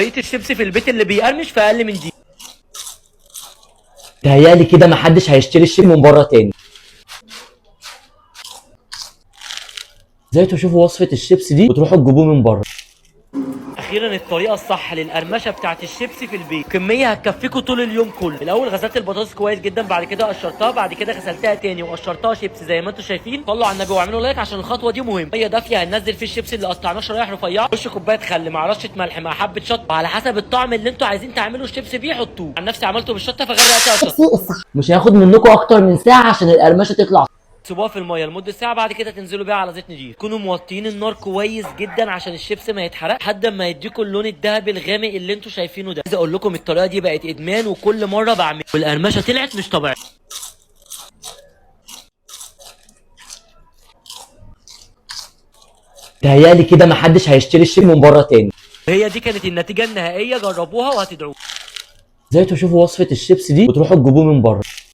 طريقة الشيبسي في البيت اللي بيقرمش في اقل من دقيقة. تهيألي كده محدش هيشتري الشيء من بره تاني. ازاي تشوفوا وصفة الشيبسي دي وتروحوا تجيبوه من بره؟ اخيرا الطريقه الصح للقرمشه بتاعت الشيبسي في البيت، كميه هتكفيكوا طول اليوم كله. الاول غسلت البطاطس كويس جدا، بعد كده قشرتها، بعد كده غسلتها تاني وقشرتها شيبسي زي ما انتم شايفين. صلوا على النبي واعملوا لايك عشان الخطوه دي مهمه. ميه دافيه هننزل فيه الشيبسي اللي قطعناه شرايح رفيعه، رش كوبايه خل مع رشه ملح مع حبه شطه، وعلى حسب الطعم اللي انتم عايزين تعملوا الشيبسي بيه حطوه. عن نفسي عملته بالشطه فغرقتها شطه. مش هياخد منكم اكتر من ساعة عشان القرمشة تطلع. سيبوها في الميه لمده ساعه، بعد كده تنزلوا بيها على زيت نضيف. تكونوا موطيين النار كويس جدا عشان الشيبسي ما يتحرق لحد ما يديكوا اللون الذهبي الغامق اللي انتوا شايفينه ده. عايز اقول لكم الطريقه دي بقت ادمان وكل مره بعمل، والقرمشه طلعت مش طبيعيه. تهيألي كده محدش هيشتري الشيء من بره تاني. هي دي كانت النتيجه النهائيه، جربوها وهتدعوا. ازاي تشوفوا وصفة الشيبسي دي وتروحوا تجيبوه من بره؟